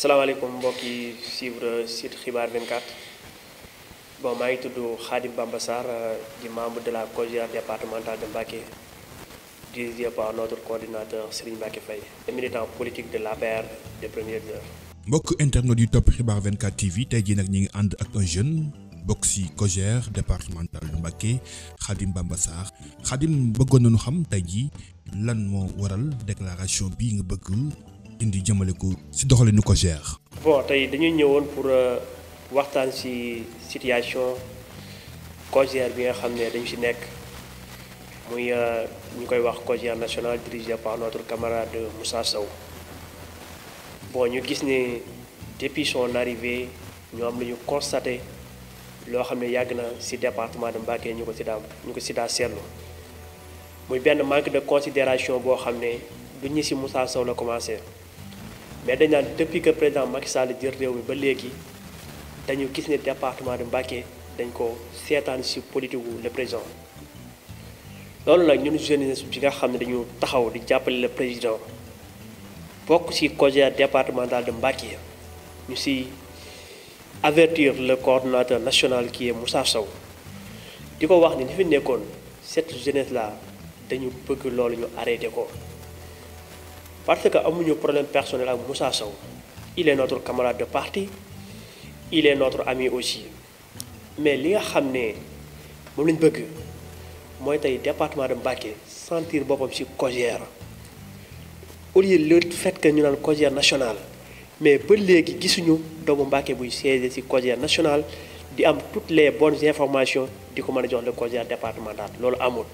salaamaaleykum mbokk yi suivre site xibaar 24 bon maa ngi tudd Khadim Bamba Sarr di membre de la COJER départementale de Mbacké dirigé par notre coordinateur Serigne Mbacké Faye et militant politique de l'APR des premières heures. mbokk internet yu topp xibaar 24 TV tey jii nag ñi ngi ànd ak un jeune bokk ci COJER départementale de Mbacké Khadim Bamba Sarr Khadim bëggoon nañu xam tey jii lan moo waral déclaration bii nga bëgg indi jëmale ko ci doxalinu COJER. bon tey dañuy ñëwoon pour waxtaan ci situation COJER bi nga xam ne dañu ci nekk muy ñu koy wax COJER national dirigé par notre camarade Moussa Sow. bon ñu gis ne depuis son arrivée ñu am lu ñu constaté loo xam ne yàgg na ci département de Mbacké ñu ko ci daa seetlu muy benn manque de considération boo xam ne du ñu ci Moussa Sow la commencé. mais dañ naan depuis que président Macky Sall jël réew mi ba léegi dañu gis ne département de Mbacké dañ ko seetaan ci politique wu le président loolu nag ñun jeunesse bi nga xam ne dañu taxaw di jàppale le président bokk ci COJER départemental de Mbacké ñu ci avertir le coordonnateur national qui est Moussa Sow di ko wax ni fi nekkoon cette jeunesse là dañu bëgg loolu ñu arrêté ko. parce que amuñu problème personnel ak Moussa Sow il est notre camarade de parti il est notre ami aussi mais li nga xam ne moom lañ bëgg mooy tey département de Mbacké sentir boppam ci COJER au lieu le fait que ñu naan COJER national mais ba léegi gisuñu doomu Mbacké buy siéger ci COJER national di am toutes les bonnes informations di ko mën a jox le COJER départemental loolu amut.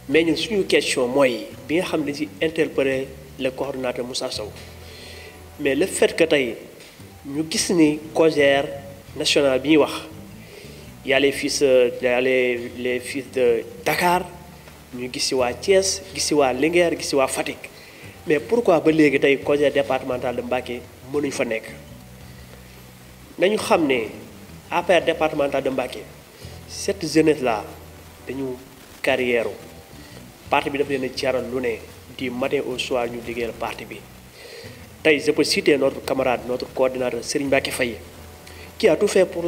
mais ñun suñu question mooy bi nga xam ne ci interpeller le coordonnateur Moussa Sow mais le fait que tey ñu gis ni COJER national bi ñuy wax y a les fils les fils de Dakar ñu gis ci waa Thiès gis ci waa Linguère gis ci waa Fatick mais pourquoi ba léegi tey COJER départemental de Mbacké mënuñ fa nekk nañu xam ne APR départemental de Mbacké cette jeunesse là dañu carrière parti bi dafa leen a jaral lu ne du matin au soir ñu liggéeyal parti bi tey je peux citer notre camarade notre coordinateur Serigne Mbacké Faye qui a tout fait pour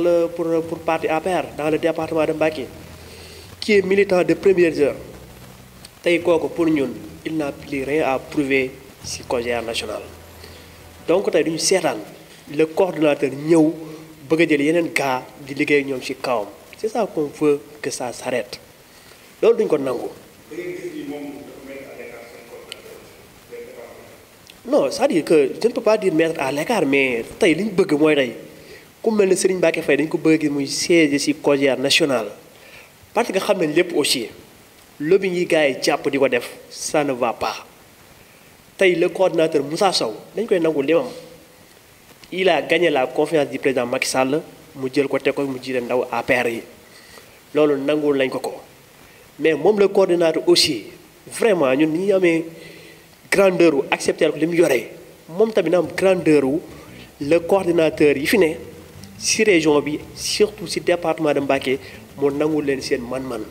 parti APR dans le département de Mbacké qui est militant de premières heures tey kooku pour ñun il n'a plus rien à prouver ci COJER national donc tey duñu seetaan le coordonnateur ñëw bëgg a jël yeneen gars di liggéey ñoom ci kawam c'est ça qu'on veut que ça s'arrête loolu duñ ko nangu. non c'est-à-dire que je ne peux pas dire mettre à l'écart mais tey li ñu bëgg mooy tey ku mel ne Serigne Mbacké Faye dañ ko bëgg muy siège ci COJER national parce que xam nañ lépp aussi lobby yi gars yi jàpp di ko def ça ne va pas tey le coordinateur Moussa Sow dañ koy nangu limam il a gagné la confiance du président Macky Sall mu jël ko teg ko mu jiite ndaw APR yi loolu nangul lañ ko mais moom le coordinateur aussi vraiment ñun ni ñu amee grandeur wu accepter ko li mu yoree moom tamit na am grandeur wu le coordinateur yi fi ne ci région bi surtout ci département de Mbacké mu nangul leen seen man-man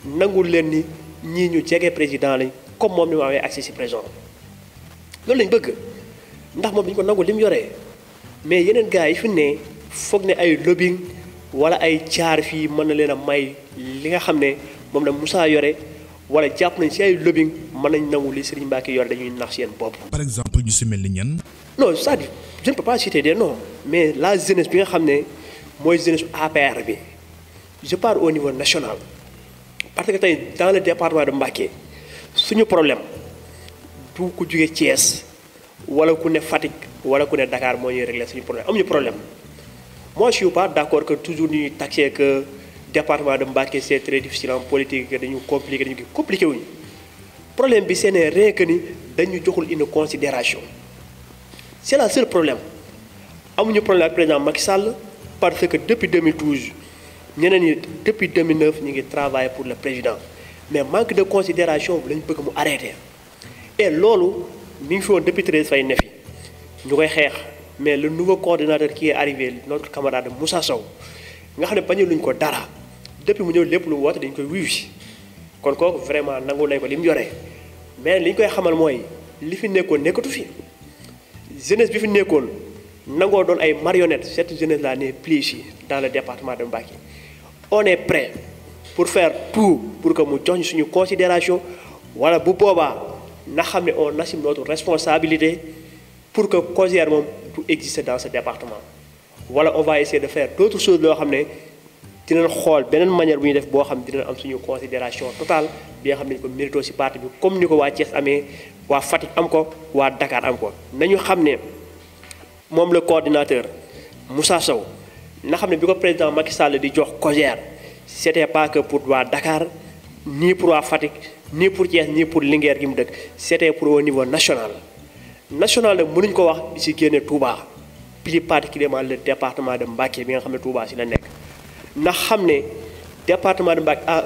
nangul leen ni ñii ñu jege président lañ comme moom ni mu amee accès ci président loolu lañ bëgg ndax moom dañu ko nangul li mu yoree mais yeneen gars yi fi ne foog ne ay lobbying wala ay jaar fii mën na leen a may li nga xam ne moom la Moussa yore wala jàpp nañ ci ay lobbying mën nañ nangu li Serigne Mbacké yore dañuy nax seen bopp. par exemple ñu si mel ni ñan. non c'est-à-dire je ne peux pas citer des noms mais la jeunesse bi nga xam ne mooy jeunesse APR bi je parle au niveau national parce que tey dans le département de Mbacké suñu problème du ku jóge Thiès wala ku ne Fatick wala ku ne Dakar moo ñuy régler suñu problème amuñu problème moi je suis pas d'accord que toujours ñuy taxer que département de Mbacké c'est très difficile en politique dañu compliqué wuñu problème bi ce n'est rien que ni dañu joxul une considération c'est la seul problème amuñu problème ak président Macky Sall parce que depuis 2012 ñeneen ñi depuis 2009 ñu ngi travailler pour le président mais manque de considération bi lañ bëgg mu arrêter et loolu mi ngi fi woon depuis 13 fay ne fi ñu koy xeex mais le nouveau coordinateur qui est arrivé notre camarade Moussa Sow nga xam ne bañu luñ ko dara depuis mu ñëw lépp lu woote dañ koy wuyu si kon kooku vraiment nangu nañ ko li mu yoree mais li ñu koy xamal mooy li fi nekkoon nekkatu fi jeunesse bi fi nekkoon nangoo doon ay marionnettes cette jeunesse là n'est plus ici dans le département de Mbacké on est prêt pour faire tout pour que mu jox ñu suñu considération wala bu boobaa na xam ne on assume notre responsabilité pour que COJER moom du exister dans ce département wala on va essayer de faire d'autres choses loo xam ne dinañ xool beneen manière bu ñuy def boo xam ne dinañ am suñu considération totale bi nga xam ne dañu ko mérito ci parti bi comme ni ko waa Thiès amee waa Fatick am ko waa Dakar am ko nañu xam ne moom le coordinateur Moussa Sow na xam ne bi ko président Macky Sall di jox COJER c'était pas que pour waa Dakar ni pour waa Fatick ni pour Thiès ni pour Linguère gi mu dëkk c'était pour au niveau national national nag mënuñ ko wax di ci génne Touba plus particulièrement le département de Mbacké bi nga xam ne Touba ci la nekk na xam ne département de Mbacké a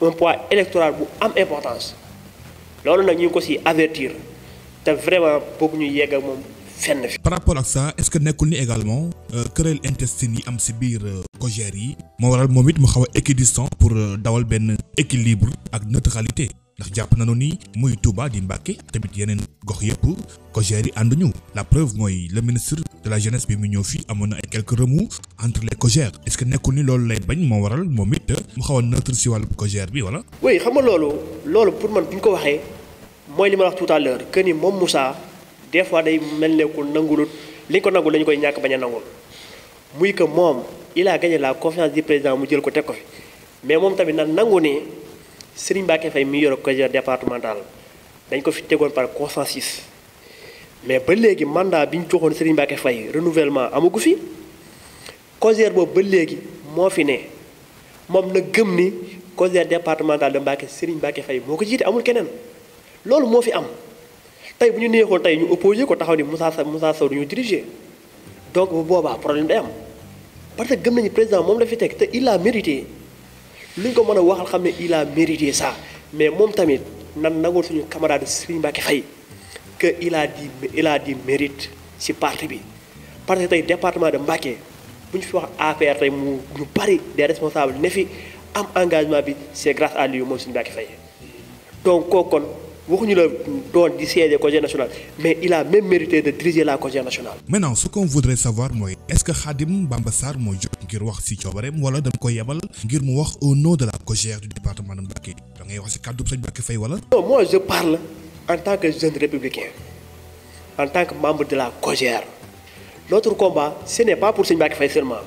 un poids électoral bu am importance loolu nag ñu ngi ko ci avertir te vraiment bëgg ñu yegg ak moom fenn fi. par rapport ak ça est-ce que nekkul ni également querelle intestine yi am ci biir COJER yi moo waral moom it mu xaw a équidistant pour dawal benn équilibre ak neutralité ndax jàpp nañu ni muy Touba di Mbacké tamit yeneen gox yëpp COJER yi ànduñu la preuve mooy le ministre de la jeunesse bi mu ñëw fii amoon na ay quelques remous entre les COJER est-ce que nekkul ni loolu lay bañ moo waral moom it mu xaw a neutre ci wàllu COJER bi wala. oui xam nga loolu pour man bu ñu ko waxee mooy li ma wax tout à l'heure que ni moom Moussa des fois day mel ne ku nangulut li ñu ko nangul dañu koy ñàkk bañ a nangul muy que moom il a gagné la confiance du président mu jël ko teg ko fi mais moom tamit na nangu ne Serigne Mbacké Faye mi yor COJER départemental dañ ko fi tegoon par consensus mais ba léegi mandat bi ñu joxoon Serigne Mbacké Faye renouvellement amagu fi COJER boobu ba léegi moo fi ne moom na gëm ni COJER départemental de Mbacké Serigne Mbacké Faye moo ko jiite amul keneen loolu moo fi am tey bu ñu neexoon tey ñu opposé ko taxaw ni Moussa Sow du ñu diriger donc bu boobaa problème day am parce que gëm nañu président moom la fi teg te il a mérité lu ñu ko mën a waxal xam ne il a mérité ça mais moom tamit nan nangul suñu camarade Serigne Mbacké Faye que il a dit mérite ci parti bi parce que tey département de Mbacké bu ñu fi wax APR tey mu ñu bari des responsables ne fi am engagement bi c'est grâce à lui moom Serigne Mbacké Faye donc kooku kon waxuñu la doon di siège COJER national mais il a même mérité de diriger la COJER nationale. maintenant ce qu'on voudrait savoir mooy est-ce que Khadim Bamba Sarr moo jóg ngir wax ci coobareem wala dañ koy yebal ngir mu wax au nom de la COJER du département de Mbacké da ngay wax ci kàddu Serigne Mbacké Faye wala. non moi je parle en tant que jeune républicain en tant que membre de la COJER notre combat ce n'est pas pour Serigne Mbacké Faye seulement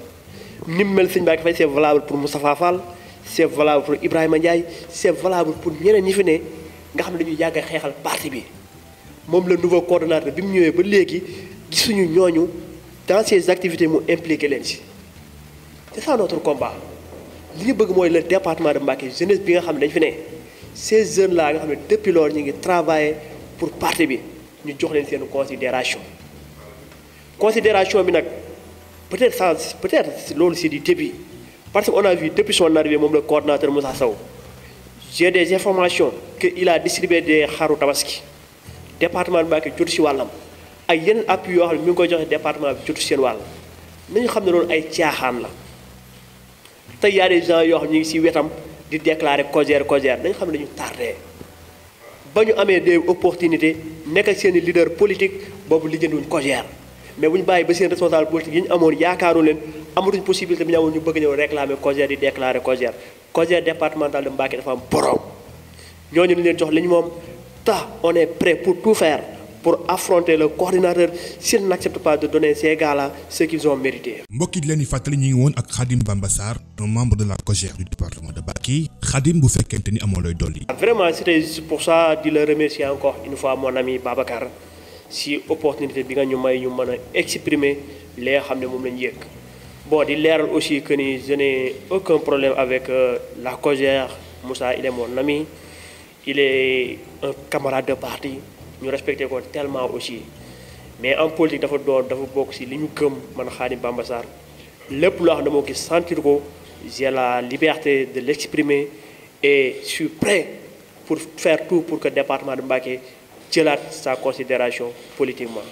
ni mu mel Serigne Mbacké Faye c'est valable pour Moustapha Fall c'est valable pour Ibrahima Ndiaye c'est valable pour ñeneen ñi fi ne nga xam ne dañuy yàgg a xeexal parti bi moom le nouveau coordonnateur bi mu ñëwee ba léegi gisuñu ñooñu dans ces activités mu impliqué leen ci c'est ça notre combat li ñu bëgg mooy le département de Mbacké jeunesse bi nga xam ne dañ fi ne ces jeunes là nga xam ne depuis loolu ñu ngi travailler pour parti bi ñu jox leen seen considération bi nag peut-être loolu c'est du début parce que on a vu depuis son arrivée moom le coordonnateur Moussa Sow j'ai des informations que il a distribué des xaru tabaski département de Mbacké jotu ci wàllam ak yeneen appui yoo xam ne mi ngi koy joxe département bi jotu seen wàll nañu xam ne loolu ay caaxaan la te y a des gens yoo xam ñu ngi ci wetam di déclarer COJER nañu xam ne dañu tardé ba ñu amee des opportunités nekk ak seen i leader politique boobu lijjantiwuñ COJER mais bu ñu bàyyi ba seen responsable politique yi ñu amoon yaakaaru leen amatuñ possibilité bi ñu amoon ñu bëgg ñëw réclamer COJER di déclarer COJER départemental de Mbacké dafa am borom ñooñu leen jox li ñu moom ta on est prêt pour tout faire pour affronter le coordinateur s'il n'accepte pas de donner ces gars-là ce qu'ils ont mérité. mbokk yi di leen di fàttali ñu ngi woon ak Khadim Bamba Sarr un membre de la COJER du département de Mbacké Khadim bu fekkente ni amoo looy dolli. vraiment c'était pour ça di le remercier encore une fois mon ami Babacar si opportunité bi nga ñu may ñu mën a exprimer li nga xam ne moom lañu yëg. bon di leeral aussi que ni je n'ai aucun problème avec la COJER Moussa il est mon ami il est un camarade de parti ñu respecté ko tellement aussi mais en politique dafa bokk ci li ñu gëm man Khadim Bamba Sarr lépp loo xam ne moo gis sentir ko j'ai la liberté de l'exprimer et je suis prêt pour faire tout pour que département de Mbacké jëlaat sa considération politiquement.